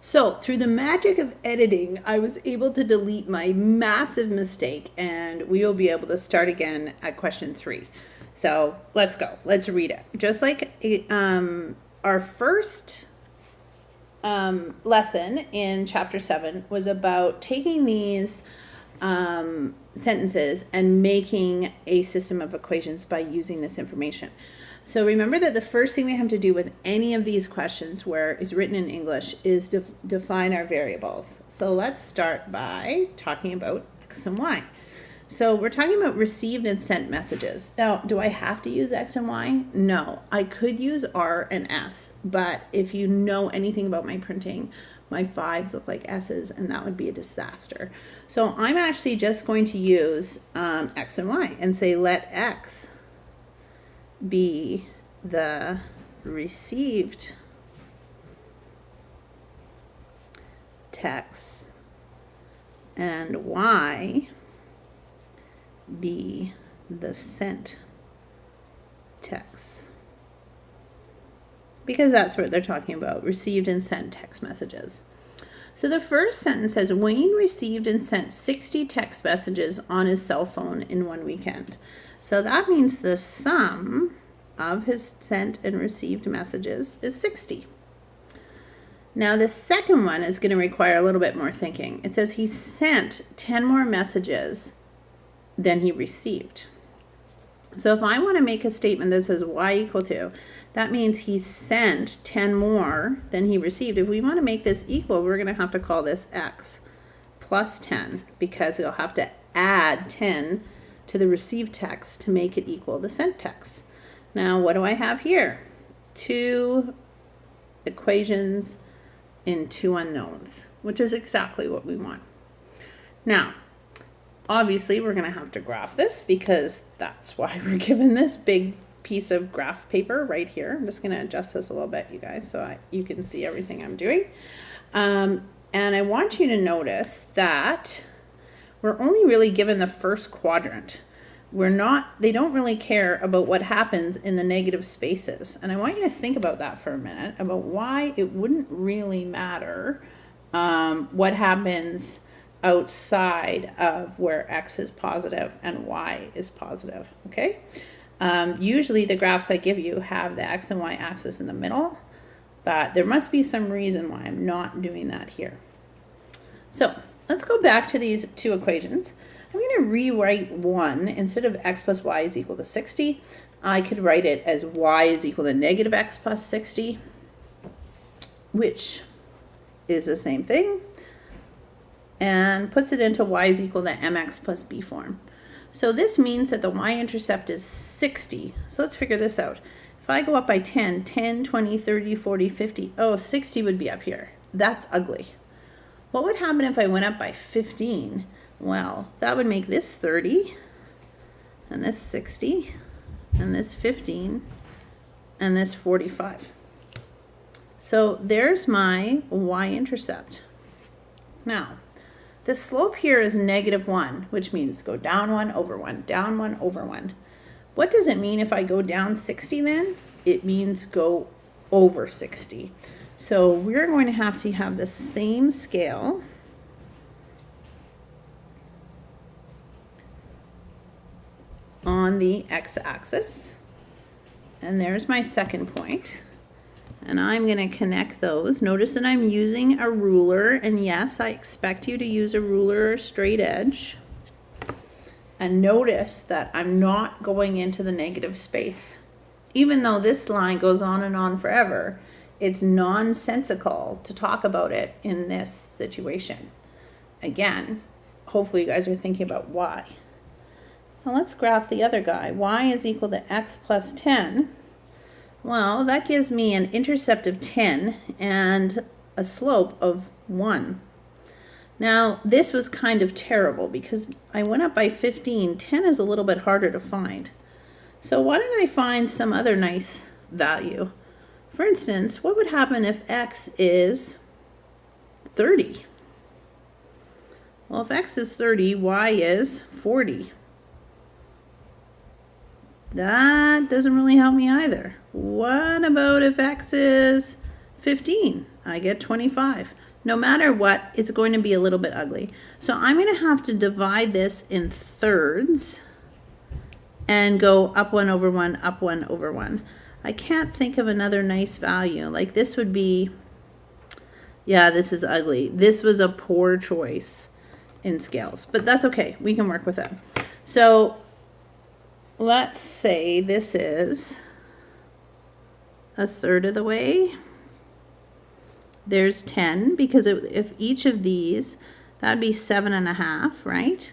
So through the magic of editing, I was able to delete my massive mistake, and we will be able to start again at question 3. So let's go. Let's read it. Just like our first lesson in chapter 7 was about taking these sentences and making a system of equations by using this information. So remember that the first thing we have to do with any of these questions where it's written in English is define our variables. So let's start by talking about X and Y. So we're talking about received and sent messages. Now, do I have to use X and Y? No, I could use R and S, but if you know anything about my printing, my 5s look like S's, and that would be a disaster. So I'm actually just going to use X and Y and say let X be the received text and Y be the sent text, because that's what they're talking about, received and sent text messages. So the first sentence says Wayne received and sent 60 text messages on his cell phone in one weekend. So that means the sum of his sent and received messages is 60. Now the second one is going to require a little bit more thinking. It says he sent 10 more messages than he received. So if I want to make a statement that says Y equal to, that means he sent 10 more than he received. If we want to make this equal, we're going to have to call this X plus 10, because we'll have to add 10 to the received text to make it equal the sent text. Now, what do I have here? 2 equations in 2 unknowns, which is exactly what we want. Now, obviously, we're going to have to graph this, because that's why we're given this big piece of graph paper right here. I'm just going to adjust this a little bit, you guys, so you can see everything I'm doing. And I want you to notice that we're only really given the first quadrant. They don't really care about what happens in the negative spaces. And I want you to think about that for a minute, about why it wouldn't really matter what happens outside of where X is positive and Y is positive, okay? Usually the graphs I give you have the X and Y axis in the middle, but there must be some reason why I'm not doing that here. So let's go back to these 2 equations. I'm going to rewrite one. Instead of X plus Y is equal to 60, I could write it as Y is equal to negative X plus 60, which is the same thing, and puts it into Y is equal to mx plus b form. So this means that the y-intercept is 60. So let's figure this out. If I go up by 10, 10, 20, 30, 40, 50, 60 would be up here. That's ugly. What would happen if I went up by 15? Well, that would make this 30, and this 60, and this 15, and this 45. So there's my y-intercept. Now, the slope here is -1, which means go down 1 over 1, down 1 over 1. What does it mean if I go down 60 then? It means go over 60. So we're going to have the same scale on the x-axis. And there's my second point. And I'm going to connect those. Notice that I'm using a ruler, and yes, I expect you to use a ruler or straight edge. And notice that I'm not going into the negative space. Even though this line goes on and on forever, it's nonsensical to talk about it in this situation. Again, hopefully you guys are thinking about why. Now let's graph the other guy. Y is equal to X plus 10. Well, that gives me an intercept of 10 and a slope of 1. Now, this was kind of terrible because I went up by 15. 10 is a little bit harder to find. So why don't I find some other nice value? For instance, what would happen if X is 30? Well, if X is 30, Y is 40. That doesn't really help me either. What about if X is 15? I get 25. no matter what, it's going to be a little bit ugly. So I'm going to have to divide this in thirds and go up 1 over 1, up 1 over 1. I can't think of another nice value. Like this would be, yeah, this is ugly. This was a poor choice in scales, but that's okay. We can work with it. So let's say this is a third of the way. There's 10, because if each of these, that'd be 7.5, right?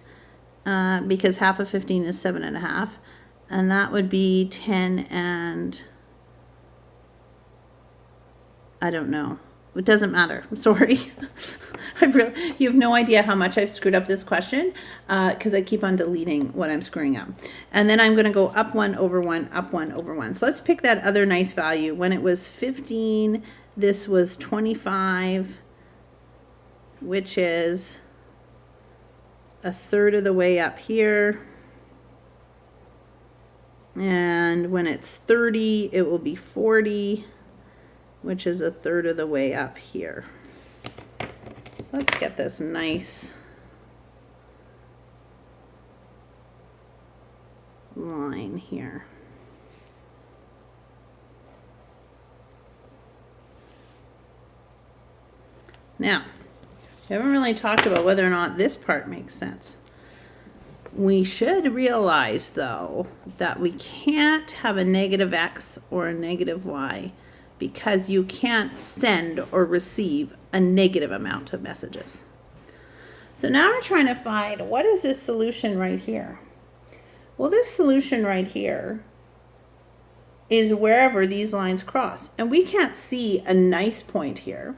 Because half of 15 is 7.5, and that would be 10 and I don't know. It doesn't matter. I'm sorry. You have no idea how much I've screwed up this question because I keep on deleting what I'm screwing up. And then I'm going to go up 1 over 1, up 1 over 1. So let's pick that other nice value. When it was 15, this was 25, which is a third of the way up here. And when it's 30, it will be 40, which is a third of the way up here. So let's get this nice line here. Now, we haven't really talked about whether or not this part makes sense. We should realize, though, that we can't have a negative x or a negative y, because you can't send or receive a negative amount of messages. So now we're trying to find, what is this solution right here? Well, this solution right here is wherever these lines cross, and we can't see a nice point here.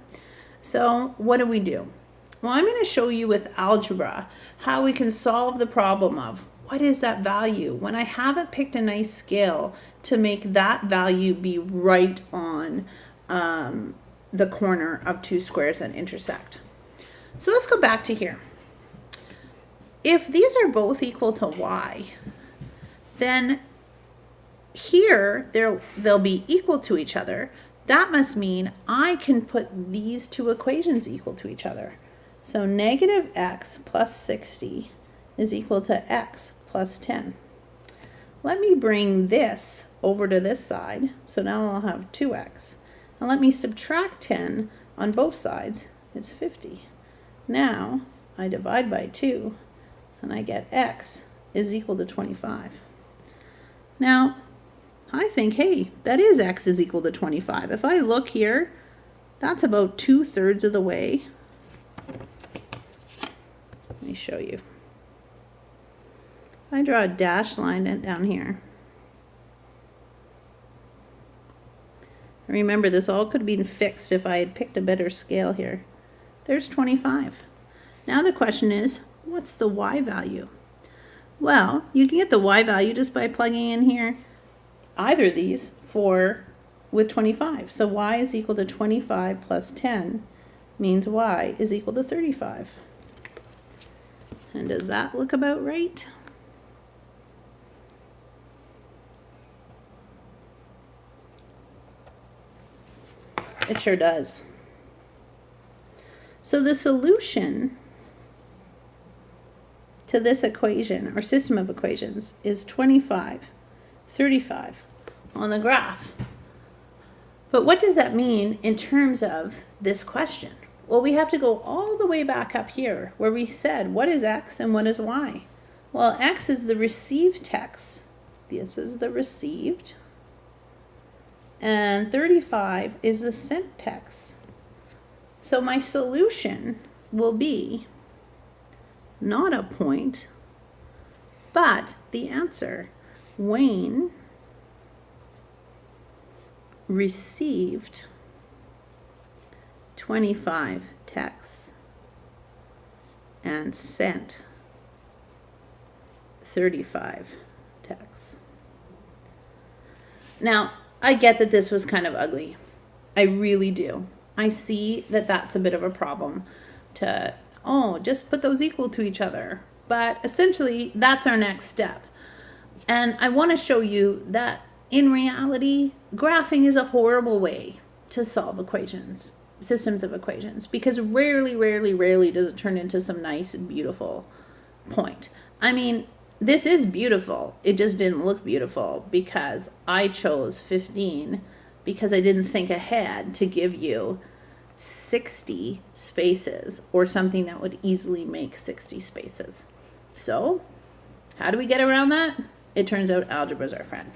So what do? Well, I'm going to show you with algebra how we can solve the problem of what is that value when I haven't picked a nice scale to make that value be right on the corner of two squares that intersect. So let's go back to here. If these are both equal to y, then here they'll be equal to each other. That must mean I can put these two equations equal to each other. So negative x plus 60 is equal to x plus 10. Let me bring this over to this side. So now I'll have 2x. And let me subtract 10 on both sides. It's 50. Now I divide by 2 and I get x is equal to 25. Now I think, hey, that is x is equal to 25. If I look here, that's about 2/3 of the way. Let me show you. I draw a dashed line down here. Remember, this all could have been fixed if I had picked a better scale here. There's 25. Now the question is, what's the y value? Well, you can get the y value just by plugging in here either of these with 25. So y is equal to 25 plus 10 means y is equal to 35. And does that look about right? It sure does. So the solution to this equation or system of equations is 25, 35 on the graph. But what does that mean in terms of this question? Well, we have to go all the way back up here where we said, what is x and what is y? Well, x is the received text. This is the received. And 35 is the sent text. So my solution will be not a point, but the answer. Wayne received 25 texts and sent 35 texts. Now, I get that this was kind of ugly. I really do. I see that that's a bit of a problem to, just put those equal to each other. But essentially, that's our next step. And I want to show you that in reality, graphing is a horrible way to solve equations. systems of equations, because rarely does it turn into some nice, beautiful point. I mean, this is beautiful. It just didn't look beautiful because I chose 15 because I didn't think ahead to give you 60 spaces or something that would easily make 60 spaces. So how do we get around that? It turns out algebra is our friend.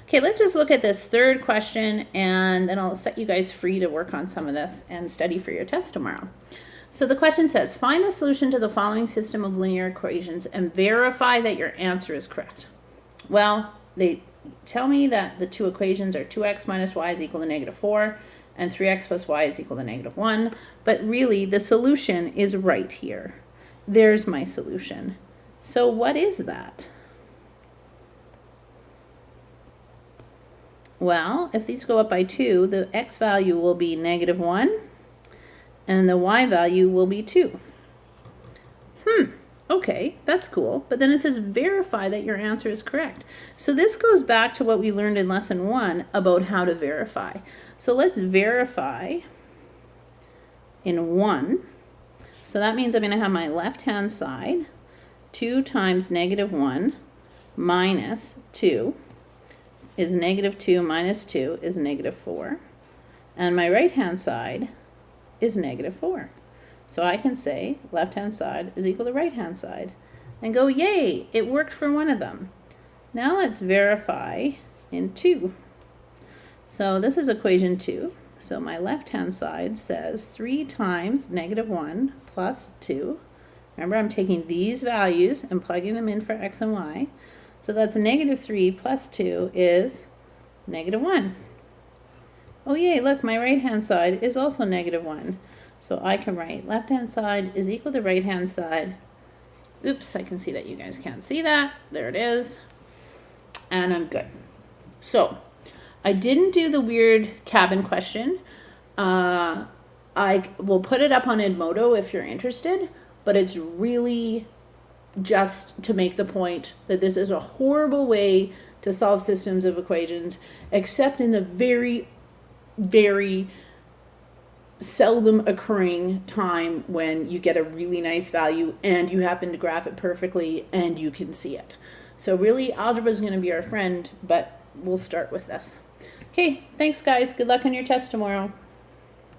Okay, let's just look at this third question, and then I'll set you guys free to work on some of this and study for your test tomorrow. So the question says, find the solution to the following system of linear equations and verify that your answer is correct. Well, they tell me that the two equations are 2x minus y is equal to negative 4 and 3x plus y is equal to negative 1, but really the solution is right here. There's my solution. So what is that? Well, if these go up by 2, the x value will be negative 1, and the y value will be 2. Okay, that's cool. But then it says verify that your answer is correct. So this goes back to what we learned in lesson 1 about how to verify. So let's verify in 1. So that means I'm going to have my left-hand side, 2 times negative 1 minus 2. Is negative 2 minus 2 is negative 4. And my right-hand side is negative 4. So I can say left-hand side is equal to right-hand side. And go, yay, it worked for one of them. Now let's verify in 2. So this is equation 2. So my left-hand side says 3 times negative 1 plus 2. Remember, I'm taking these values and plugging them in for x and y. So that's negative 3 plus 2 is negative 1. Oh yay, look, my right-hand side is also negative 1. So I can write left-hand side is equal to right-hand side. Oops, I can see that you guys can't see that. There it is. And I'm good. So I didn't do the weird cabin question. I will put it up on Edmodo if you're interested, but it's really just to make the point that this is a horrible way to solve systems of equations, except in the very seldom occurring time when you get a really nice value and you happen to graph it perfectly and you can see it. So really, algebra is going to be our friend, but we'll start with this. Okay, thanks guys. Good luck on your test tomorrow.